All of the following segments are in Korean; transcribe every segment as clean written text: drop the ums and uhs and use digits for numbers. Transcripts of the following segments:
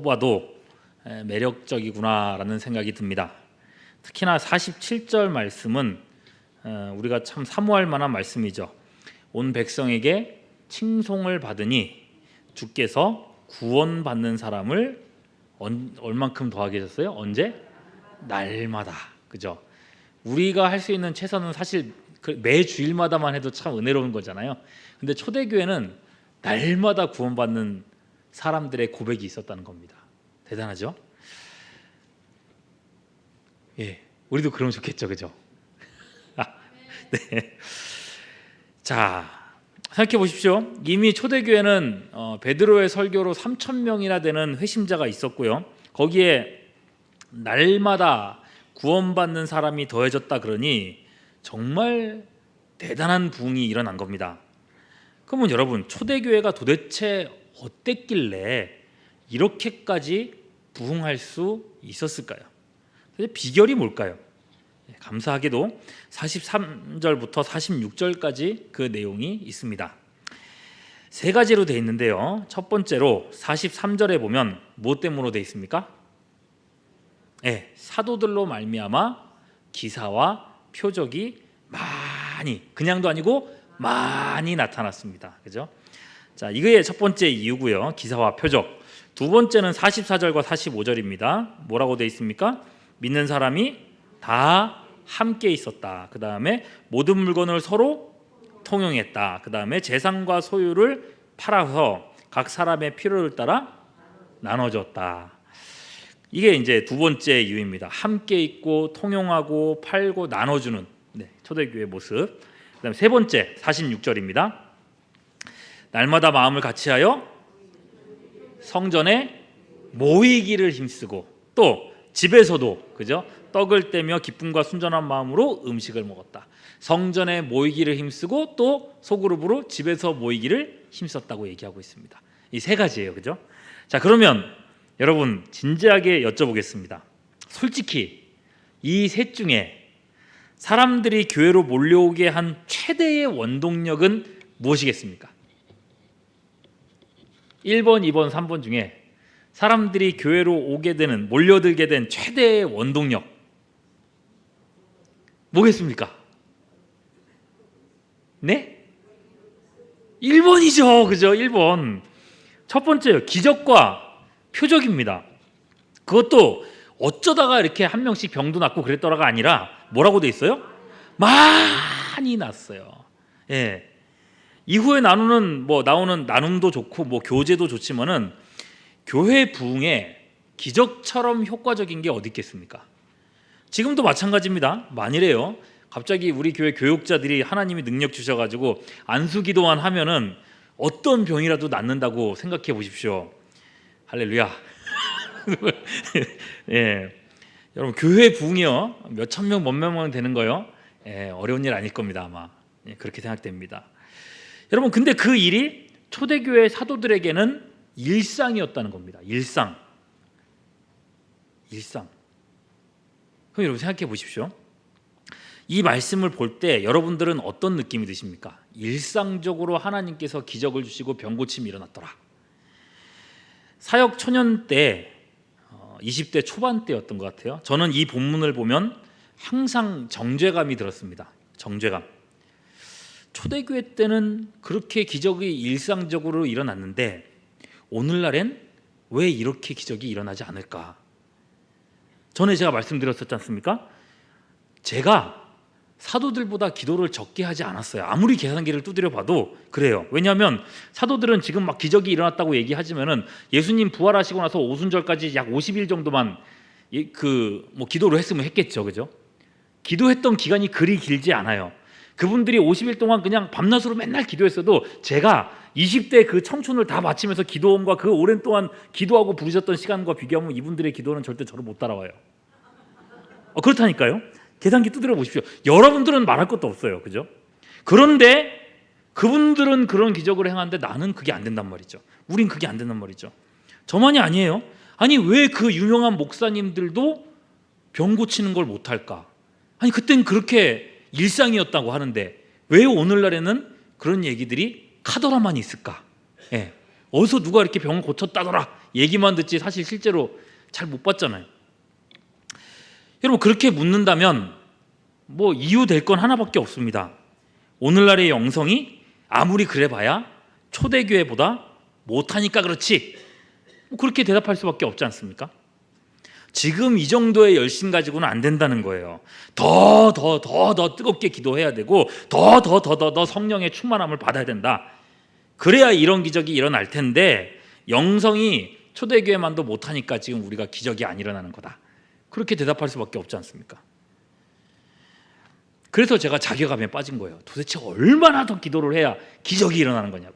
뽑아도 매력적이구나라는 생각이 듭니다. 특히나 47절 말씀은 우리가 참 사모할 만한 말씀이죠. 온 백성에게 칭송을 받으니 주께서 구원받는 사람을 얼만큼 더하게 하셨어요? 언제? 날마다. 그죠? 우리가 할 수 있는 최선은 사실 매 주일마다만 해도 참 은혜로운 거잖아요. 근데 초대교회는 날마다 구원받는 사람들의 고백이 있었다는 겁니다. 대단하죠? 예, 우리도 그러면 좋겠죠, 그죠? 네. 자, 생각해 보십시오. 이미 초대교회는 베드로의 설교로 3,000명이나 되는 회심자가 있었고요. 거기에 날마다 구원받는 사람이 더해졌다 그러니 정말 대단한 부흥이 일어난 겁니다. 그러면 여러분, 초대교회가 도대체 어땠길래 이렇게까지 부흥할 수 있었을까요? 비결이 뭘까요? 감사하게도 43절부터 46절까지 그 내용이 있습니다. 세 가지로 되어 있는데요. 첫 번째로 43절에 보면 무엇 때문으로 되어 있습니까? 사도들로 말미암아 기사와 표적이 많이, 그냥도 아니고 많이 나타났습니다. 그죠? 자, 이게 첫 번째 이유고요. 기사와 표적. 두 번째는 44절과 45절입니다. 뭐라고 되어 있습니까? 믿는 사람이 다 함께 있었다. 그 다음에 모든 물건을 서로 통용했다. 그 다음에 재산과 소유를 팔아서 각 사람의 필요를 따라 나눠줬다. 이게 이제 두 번째 이유입니다. 함께 있고 통용하고 팔고 나눠주는 초대교회의 모습. 그 다음에 세 번째 46절입니다. 날마다 마음을 같이하여 성전에 모이기를 힘쓰고 또 집에서도, 그죠? 떡을 떼며 기쁨과 순전한 마음으로 음식을 먹었다. 성전에 모이기를 힘쓰고 또 소그룹으로 집에서 모이기를 힘썼다고 얘기하고 있습니다. 이 세 가지예요, 그죠? 자, 그러면 여러분 진지하게 여쭤보겠습니다. 솔직히 이 셋 중에 사람들이 교회로 몰려오게 한 최대의 원동력은 무엇이겠습니까? 1번, 2번, 3번 중에 사람들이 교회로 오게 되는, 몰려들게 된 최대의 원동력 뭐겠습니까? 네? 1번이죠. 그죠? 1번. 첫 번째요. 기적과 표적입니다. 그것도 어쩌다가 이렇게 한 명씩 병도 낫고 그랬더라가 아니라 뭐라고 돼 있어요? 많이 났어요. 예. 이후에 나누는 나오는 나눔도 좋고 교제도 좋지만은 교회 부흥에 기적처럼 효과적인 게 어디 있겠습니까? 지금도 마찬가지입니다. 만일에요, 갑자기 우리 교회 교육자들이 하나님이 능력 주셔가지고 안수기도만 하면은 어떤 병이라도 낫는다고 생각해 보십시오. 할렐루야. 예, 여러분 교회 부흥이요 몇천 명, 몇만 명 되는 거요. 어려운 일 아닐 겁니다 아마. 그렇게 생각됩니다. 여러분, 근데 그 일이 초대교회 사도들에게는 일상이었다는 겁니다. 일상. 그럼 여러분 생각해 보십시오. 이 말씀을 볼 때 여러분들은 어떤 느낌이 드십니까? 일상적으로 하나님께서 기적을 주시고 병고침이 일어났더라. 사역 초년 때 20대 초반 때였던 것 같아요. 저는 이 본문을 보면 항상 정죄감이 들었습니다. 정죄감. 초대교회 때는 그렇게 기적이 일상적으로 일어났는데 오늘날엔 왜 이렇게 기적이 일어나지 않을까? 전에 제가 말씀드렸었지 않습니까? 제가 사도들보다 기도를 적게 하지 않았어요. 아무리 계산기를 두드려 봐도 그래요. 왜냐하면 사도들은 지금 막 기적이 일어났다고 얘기하지만은 예수님 부활하시고 나서 오순절까지 약 50일 정도만 기도를 했으면 했겠죠, 그죠? 기도했던 기간이 그리 길지 않아요. 그분들이 50일 동안 그냥 밤낮으로 맨날 기도했어도 제가 20대 그 청춘을 다 바치면서 기도원과 그 오랜 동안 기도하고 부르셨던 시간과 비교하면 이분들의 기도는 절대 저를 못 따라와요. 그렇다니까요. 계산기 두드려 보십시오. 여러분들은 말할 것도 없어요, 그죠? 그런데 그분들은 그런 기적을 행하는데 나는 그게 안 된단 말이죠. 우린 그게 안 된단 말이죠. 저만이 아니에요. 아니, 왜 그 유명한 목사님들도 병 고치는 걸 못할까? 아니, 그땐 그렇게 일상이었다고 하는데 왜 오늘날에는 그런 얘기들이 카더라만 있을까? 어디서 누가 이렇게 병을 고쳤다더라 얘기만 듣지 사실 실제로 잘 못 봤잖아요. 여러분, 그렇게 묻는다면 뭐 이유 될 건 하나밖에 없습니다. 오늘날의 영성이 아무리 그래봐야 초대교회보다 못하니까 그렇지, 뭐 그렇게 대답할 수밖에 없지 않습니까? 지금 이 정도의 열심 가지고는 안 된다는 거예요. 더 뜨겁게 기도해야 되고 더 성령의 충만함을 받아야 된다. 그래야 이런 기적이 일어날 텐데 영성이 초대교회만도 못하니까 지금 우리가 기적이 안 일어나는 거다. 그렇게 대답할 수밖에 없지 않습니까? 그래서 제가 자괴감에 빠진 거예요. 도대체 얼마나 더 기도를 해야 기적이 일어나는 거냐고.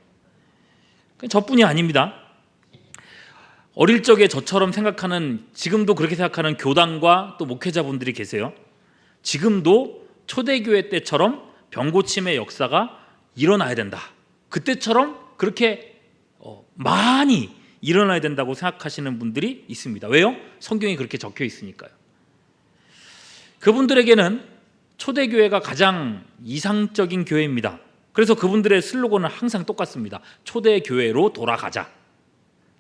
저뿐이 아닙니다. 어릴 적에 저처럼 생각하는, 지금도 그렇게 생각하는 교단과 또 목회자분들이 계세요. 지금도 초대교회 때처럼 병고침의 역사가 일어나야 된다. 그때처럼 그렇게 많이 일어나야 된다고 생각하시는 분들이 있습니다. 왜요? 성경이 그렇게 적혀 있으니까요. 그분들에게는 초대교회가 가장 이상적인 교회입니다. 그래서 그분들의 슬로건은 항상 똑같습니다. 초대교회로 돌아가자.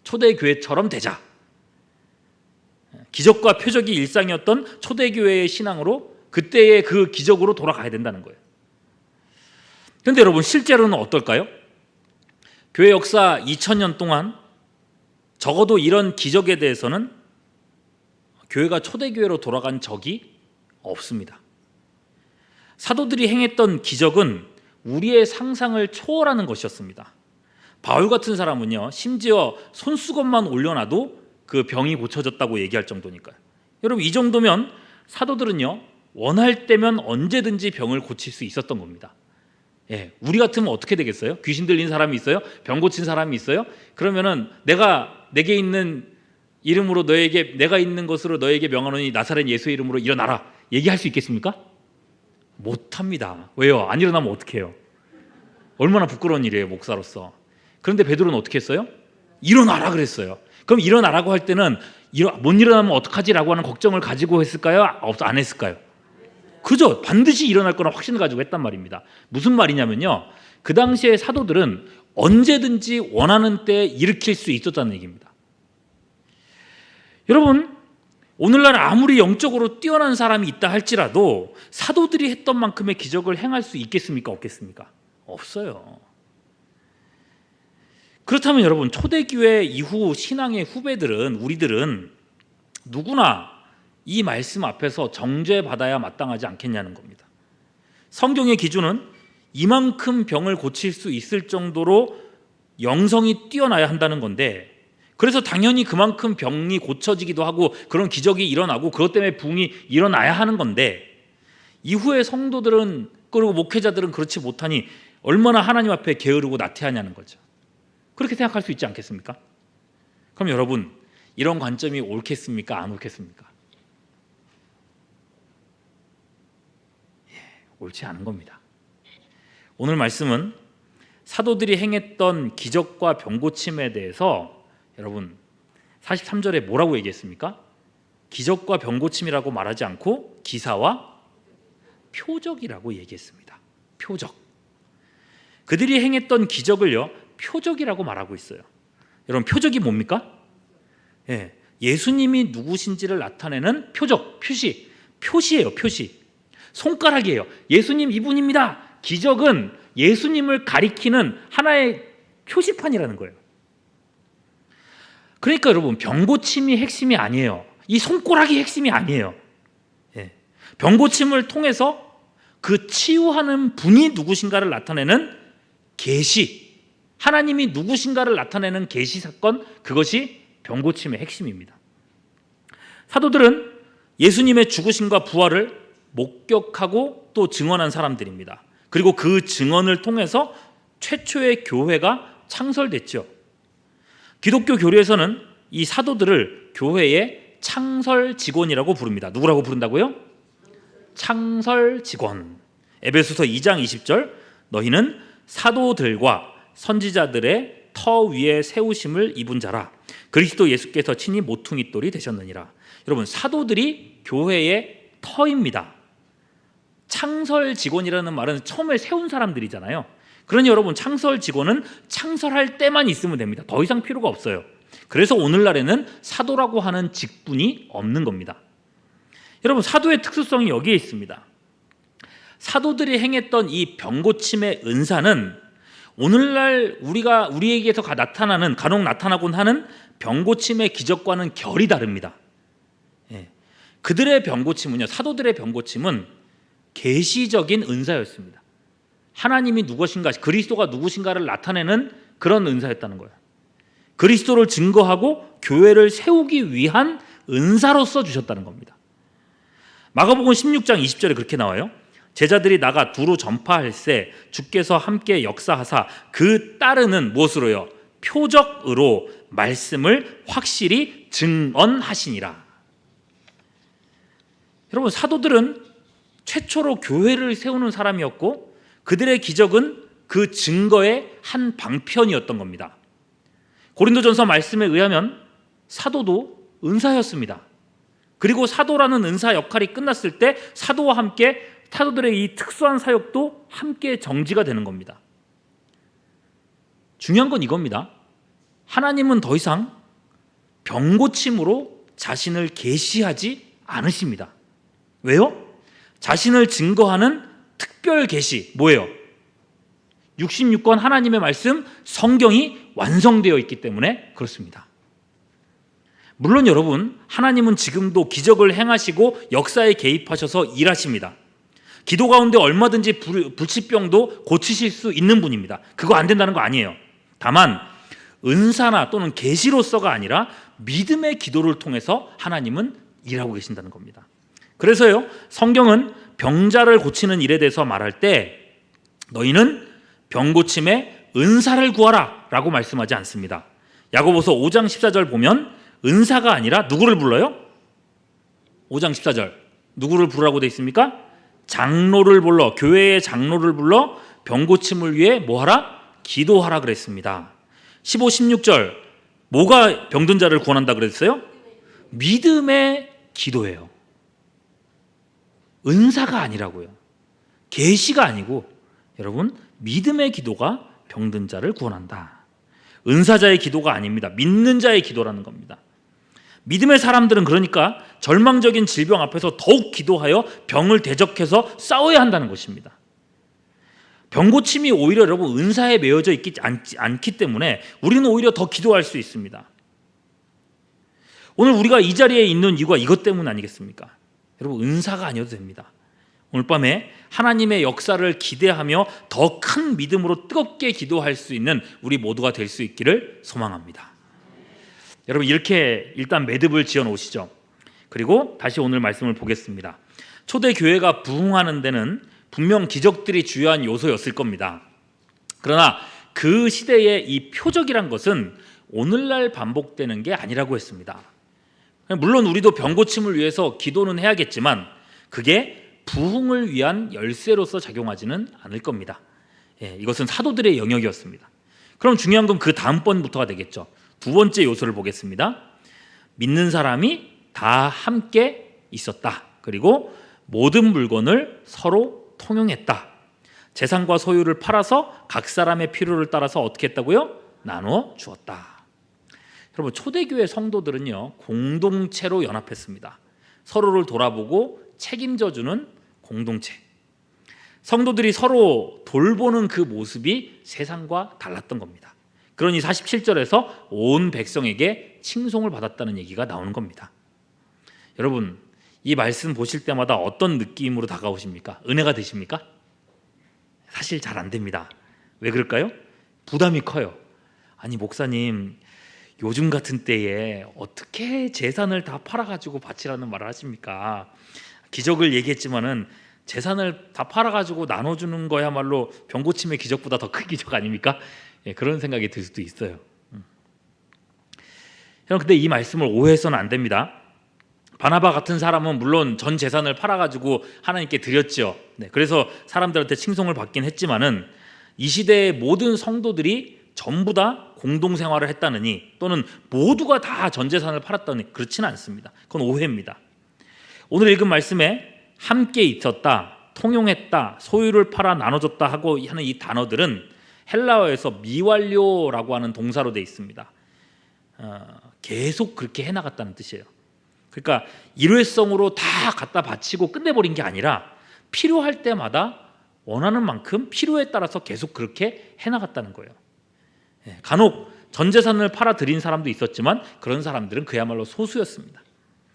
초대교회처럼 되자. 기적과 표적이 일상이었던 초대교회의 신앙으로 그때의 그 기적으로 돌아가야 된다는 거예요. 그런데 여러분, 실제로는 어떨까요? 교회 역사 2000년 동안 적어도 이런 기적에 대해서는 교회가 초대교회로 돌아간 적이 없습니다. 사도들이 행했던 기적은 우리의 상상을 초월하는 것이었습니다. 바울 같은 사람은요, 심지어 손수건만 올려놔도 그 병이 고쳐졌다고 얘기할 정도니까요. 여러분, 이 정도면 사도들은요, 원할 때면 언제든지 병을 고칠 수 있었던 겁니다. 우리 같으면 어떻게 되겠어요? 귀신 들린 사람이 있어요? 병 고친 사람이 있어요? 그러면은 내게 있는 이름으로 내가 있는 것으로 너에게 명하노니 나사렛 예수의 이름으로 일어나라, 얘기할 수 있겠습니까? 못합니다. 왜요? 안 일어나면 어떡해요? 얼마나 부끄러운 일이에요, 목사로서. 그런데 베드로는 어떻게 했어요? 일어나라 그랬어요. 그럼 일어나라고 할 때는 못 일어나면 어떡하지라고 하는 걱정을 가지고 했을까요? 안 했을까요? 그죠? 반드시 일어날 거나 확신을 가지고 했단 말입니다. 무슨 말이냐면요, 그 당시에 사도들은 언제든지 원하는 때에 일으킬 수 있었다는 얘기입니다. 여러분, 오늘날 아무리 영적으로 뛰어난 사람이 있다 할지라도 사도들이 했던 만큼의 기적을 행할 수 있겠습니까? 없겠습니까? 없어요. 그렇다면 여러분, 초대교회 이후 신앙의 후배들은, 우리들은 누구나 이 말씀 앞에서 정죄받아야 마땅하지 않겠냐는 겁니다. 성경의 기준은 이만큼 병을 고칠 수 있을 정도로 영성이 뛰어나야 한다는 건데, 그래서 당연히 그만큼 병이 고쳐지기도 하고 그런 기적이 일어나고 그것 때문에 부흥이 일어나야 하는 건데, 이후의 성도들은, 그리고 목회자들은 그렇지 못하니 얼마나 하나님 앞에 게으르고 나태하냐는 거죠. 그렇게 생각할 수 있지 않겠습니까? 그럼 여러분, 이런 관점이 옳겠습니까? 안 옳겠습니까? 옳지 않은 겁니다. 오늘 말씀은 사도들이 행했던 기적과 병고침에 대해서 여러분 43절에 뭐라고 얘기했습니까? 기적과 병고침이라고 말하지 않고 기사와 표적이라고 얘기했습니다. 표적. 그들이 행했던 기적을요, 표적이라고 말하고 있어요. 여러분, 표적이 뭡니까? 예수님이 누구신지를 나타내는 표적, 표시예요. 표시. 손가락이에요. 예수님 이분입니다. 기적은 예수님을 가리키는 하나의 표시판이라는 거예요. 그러니까 여러분, 병고침이 핵심이 아니에요. 이 손가락이 핵심이 아니에요. 병고침을 통해서 그 치유하는 분이 누구신가를 나타내는 계시, 하나님이 누구신가를 나타내는 계시 사건, 그것이 병고침의 핵심입니다. 사도들은 예수님의 죽으심과 부활을 목격하고 또 증언한 사람들입니다. 그리고 그 증언을 통해서 최초의 교회가 창설됐죠. 기독교 교리에서는 이 사도들을 교회의 창설 직원이라고 부릅니다. 누구라고 부른다고요? 창설 직원. 에베소서 2장 20절, 너희는 사도들과 선지자들의 터 위에 세우심을 입은 자라. 그리스도 예수께서 친히 모퉁이돌이 되셨느니라. 여러분, 사도들이 교회의 터입니다. 창설 직원이라는 말은 처음에 세운 사람들이잖아요. 그러니 여러분, 창설 직원은 창설할 때만 있으면 됩니다. 더 이상 필요가 없어요. 그래서 오늘날에는 사도라고 하는 직분이 없는 겁니다. 여러분, 사도의 특수성이 여기에 있습니다. 사도들이 행했던 이 병고침의 은사는 오늘날 우리에게서 간혹 나타나곤 하는 병고침의 기적과는 결이 다릅니다. 그들의 병고침은요, 사도들의 병고침은 계시적인 은사였습니다. 하나님이 누구신가, 그리스도가 누구신가를 나타내는 그런 은사였다는 거예요. 그리스도를 증거하고 교회를 세우기 위한 은사로서 주셨다는 겁니다. 마가복음 16장 20절에 그렇게 나와요. 제자들이 나가 두루 전파할세 주께서 함께 역사하사 그 따르는 무엇으로요? 표적으로 말씀을 확실히 증언하시니라. 여러분, 사도들은 최초로 교회를 세우는 사람이었고 그들의 기적은 그 증거의 한 방편이었던 겁니다. 고린도전서 말씀에 의하면 사도도 은사였습니다. 그리고 사도라는 은사 역할이 끝났을 때 사도와 함께 사도들의 이 특수한 사역도 함께 정지가 되는 겁니다. 중요한 건 이겁니다. 하나님은 더 이상 병고침으로 자신을 계시하지 않으십니다. 왜요? 자신을 증거하는 특별 계시, 뭐예요? 66권 하나님의 말씀, 성경이 완성되어 있기 때문에 그렇습니다. 물론 여러분, 하나님은 지금도 기적을 행하시고 역사에 개입하셔서 일하십니다. 기도 가운데 얼마든지 불치병도 고치실 수 있는 분입니다. 그거 안 된다는 거 아니에요. 다만 은사나 또는 계시로서가 아니라 믿음의 기도를 통해서 하나님은 일하고 계신다는 겁니다. 그래서요, 성경은 병자를 고치는 일에 대해서 말할 때 너희는 병고침에 은사를 구하라 라고 말씀하지 않습니다. 야고보서 5장 14절 보면 은사가 아니라 누구를 불러요? 5장 14절 누구를 부르라고 되어 있습니까? 장로를 불러, 교회의 장로를 불러 병고침을 위해 뭐하라? 기도하라 그랬습니다. 15, 16절 뭐가 병든 자를 구원한다 그랬어요? 믿음의 기도예요. 은사가 아니라고요. 계시가 아니고 여러분, 믿음의 기도가 병든 자를 구원한다. 은사자의 기도가 아닙니다. 믿는 자의 기도라는 겁니다. 믿음의 사람들은 그러니까 절망적인 질병 앞에서 더욱 기도하여 병을 대적해서 싸워야 한다는 것입니다. 병고침이 오히려 여러분 은사에 매여져 있지 않기 때문에 우리는 오히려 더 기도할 수 있습니다. 오늘 우리가 이 자리에 있는 이유가 이것 때문 아니겠습니까? 여러분, 은사가 아니어도 됩니다. 오늘 밤에 하나님의 역사를 기대하며 더 큰 믿음으로 뜨겁게 기도할 수 있는 우리 모두가 될 수 있기를 소망합니다. 여러분, 이렇게 일단 매듭을 지어 놓으시죠. 그리고 다시 오늘 말씀을 보겠습니다. 초대 교회가 부흥하는 데는 분명 기적들이 주요한 요소였을 겁니다. 그러나 그 시대의 이 표적이란 것은 오늘날 반복되는 게 아니라고 했습니다. 물론 우리도 병고침을 위해서 기도는 해야겠지만 그게 부흥을 위한 열쇠로서 작용하지는 않을 겁니다. 이것은 사도들의 영역이었습니다. 그럼 중요한 건 그 다음번부터가 되겠죠. 두 번째 요소를 보겠습니다. 믿는 사람이 다 함께 있었다. 그리고 모든 물건을 서로 통용했다. 재산과 소유를 팔아서 각 사람의 필요를 따라서 어떻게 했다고요? 나누어 주었다. 여러분, 초대교회 성도들은요, 공동체로 연합했습니다. 서로를 돌아보고 책임져주는 공동체. 성도들이 서로 돌보는 그 모습이 세상과 달랐던 겁니다. 그러니 47절에서 온 백성에게 칭송을 받았다는 얘기가 나오는 겁니다. 여러분, 이 말씀 보실 때마다 어떤 느낌으로 다가오십니까? 은혜가 되십니까? 사실 잘 안 됩니다. 왜 그럴까요? 부담이 커요. 아니, 목사님, 요즘 같은 때에 어떻게 재산을 다 팔아가지고 바치라는 말을 하십니까? 기적을 얘기했지만은 재산을 다 팔아가지고 나눠주는 거야말로 병고침의 기적보다 더 큰 기적 아닙니까? 그런 생각이 들 수도 있어요. 여러분, 근데 이 말씀을 오해해서는 안 됩니다. 바나바 같은 사람은 물론 전 재산을 팔아가지고 하나님께 드렸죠. 그래서 사람들한테 칭송을 받긴 했지만은 이 시대의 모든 성도들이 전부 다 공동생활을 했다느니 또는 모두가 다 전 재산을 팔았다느니 그렇지는 않습니다. 그건 오해입니다. 오늘 읽은 말씀에 함께 있었다, 통용했다, 소유를 팔아 나눠줬다 하고 하는 이 단어들은 헬라어에서 미완료라고 하는 동사로 되어 있습니다. 계속 그렇게 해나갔다는 뜻이에요. 그러니까 일회성으로 다 갖다 바치고 끝내버린 게 아니라 필요할 때마다 원하는 만큼 필요에 따라서 계속 그렇게 해나갔다는 거예요. 간혹 전 재산을 팔아들인 사람도 있었지만 그런 사람들은 그야말로 소수였습니다.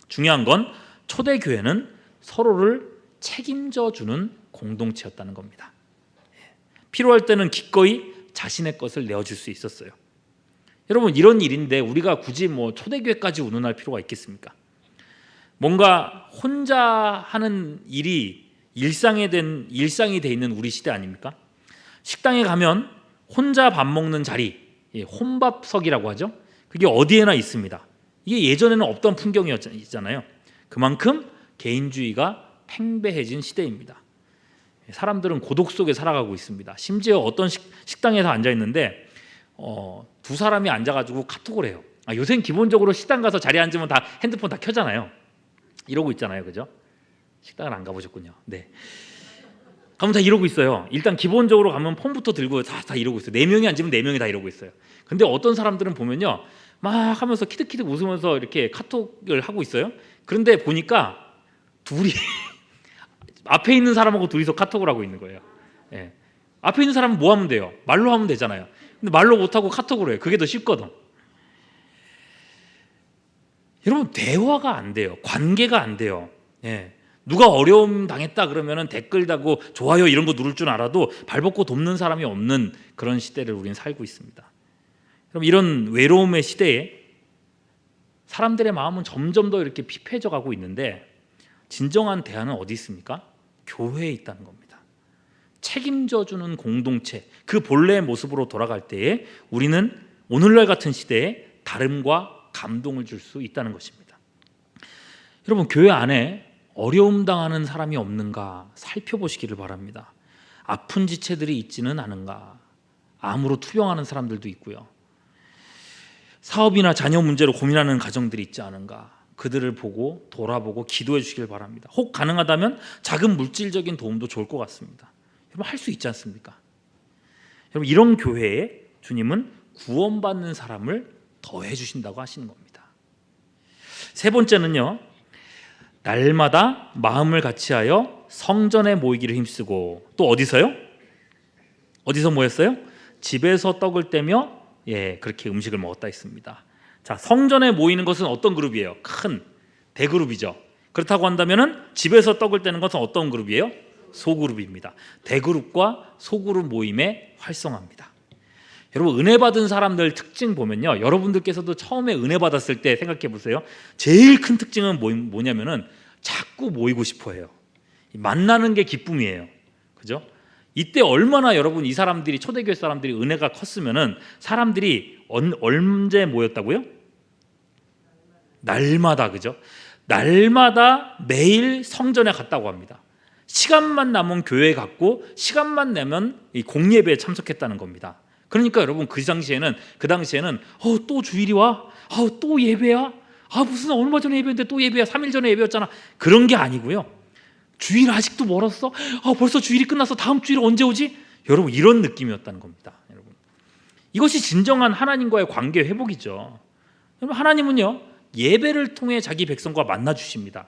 중요한 건 초대교회는 서로를 책임져 주는 공동체였다는 겁니다. 필요할 때는 기꺼이 자신의 것을 내어줄 수 있었어요. 여러분, 이런 일인데 우리가 굳이 초대교회까지 운운할 필요가 있겠습니까? 뭔가 혼자 하는 일이 일상이 돼 있는 우리 시대 아닙니까? 식당에 가면 혼자 밥 먹는 자리, 혼밥석이라고 하죠. 그게 어디에나 있습니다. 이게 예전에는 없던 풍경이었잖아요. 그만큼 개인주의가 팽배해진 시대입니다. 사람들은 고독 속에 살아가고 있습니다. 심지어 어떤 식당에서 앉아 있는데 두 사람이 앉아가지고 카톡을 해요. 요새는 기본적으로 식당 가서 자리에 앉으면 다 핸드폰 다 켜잖아요. 이러고 있잖아요, 그죠? 식당을 안 가보셨군요. 네. 가면 다 이러고 있어요. 일단 기본적으로 가면 폰부터 들고 다 이러고 있어요. 4명이 앉으면 4명이 다 이러고 있어요. 근데 어떤 사람들은 보면요, 막 하면서 키득키득 웃으면서 이렇게 카톡을 하고 있어요. 그런데 보니까 둘이 앞에 있는 사람하고 둘이서 카톡을 하고 있는 거예요. 예. 앞에 있는 사람은 뭐 하면 돼요? 말로 하면 되잖아요. 근데 말로 못하고 카톡으로 해요. 그게 더 쉽거든. 여러분, 대화가 안 돼요. 관계가 안 돼요. 예. 누가 어려움 당했다 그러면은 댓글 달고 좋아요 이런 거 누를 줄 알아도 발벗고 돕는 사람이 없는 그런 시대를 우리는 살고 있습니다. 그럼 이런 외로움의 시대에 사람들의 마음은 점점 더 이렇게 피폐해져 가고 있는데 진정한 대안은 어디 있습니까? 교회에 있다는 겁니다. 책임져주는 공동체, 그 본래의 모습으로 돌아갈 때에 우리는 오늘날 같은 시대에 다름과 감동을 줄 수 있다는 것입니다. 여러분, 교회 안에 어려움 당하는 사람이 없는가 살펴보시기를 바랍니다. 아픈 지체들이 있지는 않은가, 암으로 투병하는 사람들도 있고요. 사업이나 자녀 문제로 고민하는 가정들이 있지 않은가, 그들을 보고 돌아보고 기도해 주시길 바랍니다. 혹 가능하다면 작은 물질적인 도움도 좋을 것 같습니다. 여러분, 할 수 있지 않습니까? 여러분, 이런 교회에 주님은 구원받는 사람을 더해 주신다고 하시는 겁니다. 세 번째는요, 날마다 마음을 같이하여 성전에 모이기를 힘쓰고, 또 어디서요? 어디서 모였어요? 집에서 떡을 떼며 그렇게 음식을 먹었다 했습니다. 자, 성전에 모이는 것은 어떤 그룹이에요? 큰 대그룹이죠. 그렇다고 한다면은 집에서 떡을 떼는 것은 어떤 그룹이에요? 소그룹입니다. 대그룹과 소그룹 모임의 활성화입니다. 여러분, 은혜 받은 사람들 특징 보면요, 여러분들께서도 처음에 은혜 받았을 때 생각해 보세요. 제일 큰 특징은 뭐냐면은 자꾸 모이고 싶어해요. 만나는 게 기쁨이에요. 그죠? 이때 얼마나 여러분, 이 사람들이, 초대교회 사람들이 은혜가 컸으면은 사람들이 언제 모였다고요? 날마다. 그죠? 날마다 매일 성전에 갔다고 합니다. 시간만 나면 교회에 갔고 시간만 나면 이 공예배에 참석했다는 겁니다. 그러니까 여러분, 그 당시에는 또 주일이 와? 또 예배야? 무슨 얼마 전에 예배인데 또 예배야? 3일 전에 예배였잖아. 그런 게 아니고요. 주일 아직도 멀었어? 벌써 주일이 끝났어. 다음 주일 언제 오지? 여러분, 이런 느낌이었다는 겁니다. 여러분, 이것이 진정한 하나님과의 관계 회복이죠. 여러분, 하나님은요, 예배를 통해 자기 백성과 만나 주십니다.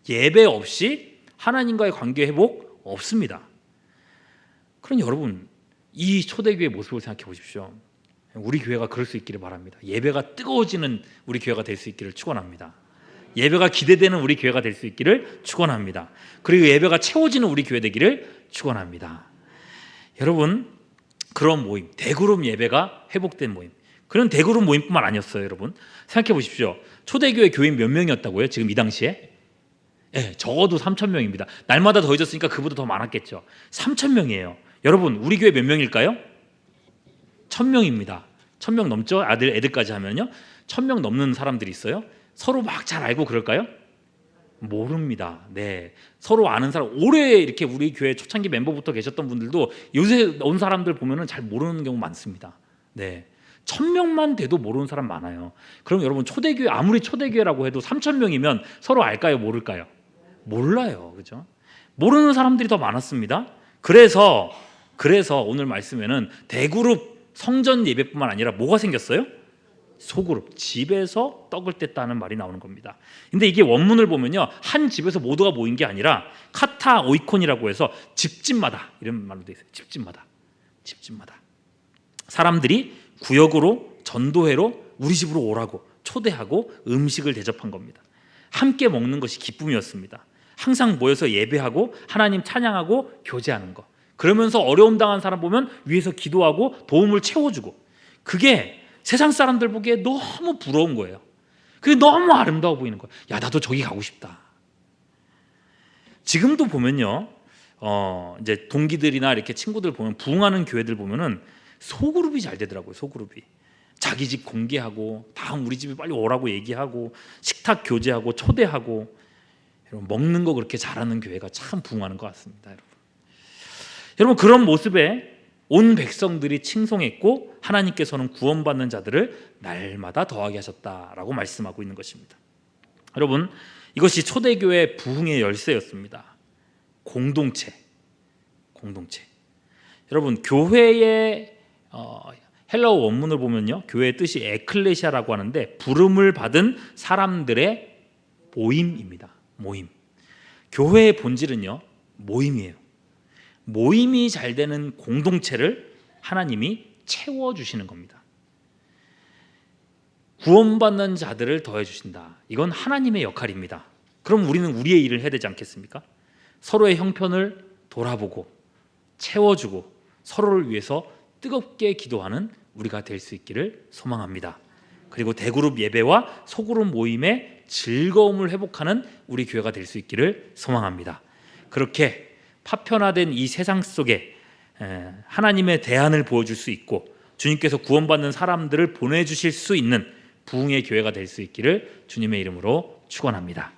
예배 없이 하나님과의 관계 회복 없습니다. 그럼 여러분, 이 초대교회의 모습을 생각해 보십시오. 우리 교회가 그럴 수 있기를 바랍니다. 예배가 뜨거워지는 우리 교회가 될 수 있기를 축원합니다. 예배가 기대되는 우리 교회가 될 수 있기를 축원합니다. 그리고 예배가 채워지는 우리 교회 되기를 축원합니다. 여러분, 그런 모임, 대그룹 예배가 회복된 모임, 그런 대그룹 모임뿐만 아니었어요. 여러분, 생각해 보십시오. 초대교회 교인 몇 명이었다고요? 지금 이 당시에? 적어도 3,000명입니다. 날마다 더해졌으니까 그보다 더 많았겠죠. 3,000명이에요. 여러분, 우리 교회 몇 명일까요? 1,000명입니다. 1,000명 넘죠? 애들까지 하면요. 1,000명 넘는 사람들이 있어요. 서로 막 잘 알고 그럴까요? 모릅니다. 네, 서로 아는 사람, 오래 이렇게 우리 교회 초창기 멤버부터 계셨던 분들도 요새 온 사람들 보면은 잘 모르는 경우 많습니다. 네, 1,000명만 돼도 모르는 사람 많아요. 그럼 여러분, 초대교회, 아무리 초대교회라고 해도 3,000명이면 서로 알까요? 모를까요? 몰라요. 그죠? 모르는 사람들이 더 많았습니다. 그래서 오늘 말씀에는 대그룹 성전 예배뿐만 아니라 뭐가 생겼어요? 소그룹, 집에서 떡을 뗐다는 말이 나오는 겁니다. 근데 이게 원문을 보면요, 한 집에서 모두가 모인 게 아니라 카타 오이콘이라고 해서 집집마다, 이런 말로 되어 있어요. 집집마다 사람들이 구역으로, 전도회로 우리 집으로 오라고 초대하고 음식을 대접한 겁니다. 함께 먹는 것이 기쁨이었습니다. 항상 모여서 예배하고 하나님 찬양하고 교제하는 것. 그러면서 어려움 당한 사람 보면 위에서 기도하고 도움을 채워주고, 그게 세상 사람들 보기에 너무 부러운 거예요. 그게 너무 아름다워 보이는 거예요. 야, 나도 저기 가고 싶다. 지금도 보면요, 이제 동기들이나 이렇게 친구들 보면, 부흥하는 교회들 보면은 소그룹이 잘 되더라고요. 소그룹이 자기 집 공개하고 다음 우리 집에 빨리 오라고 얘기하고 식탁 교제하고 초대하고, 여러분 먹는 거 그렇게 잘하는 교회가 참 부흥하는 것 같습니다. 여러분 그런 모습에 온 백성들이 칭송했고 하나님께서는 구원받는 자들을 날마다 더하게 하셨다라고 말씀하고 있는 것입니다. 여러분, 이것이 초대교회 부흥의 열쇠였습니다. 공동체. 여러분, 교회의 헬라어 원문을 보면요, 교회의 뜻이 에클레시아라고 하는데 부름을 받은 사람들의 모임입니다. 모임. 교회의 본질은요, 모임이에요. 모임이 잘 되는 공동체를 하나님이 채워주시는 겁니다. 구원받는 자들을 더해주신다. 이건 하나님의 역할입니다. 그럼 우리는 우리의 일을 해야 되지 않겠습니까? 서로의 형편을 돌아보고 채워주고 서로를 위해서 뜨겁게 기도하는 우리가 될 수 있기를 소망합니다. 그리고 대그룹 예배와 소그룹 모임의 즐거움을 회복하는 우리 교회가 될 수 있기를 소망합니다. 그렇게 파편화된 이 세상 속에 하나님의 대안을 보여줄 수 있고 주님께서 구원받는 사람들을 보내주실 수 있는 부흥의 교회가 될 수 있기를 주님의 이름으로 축원합니다.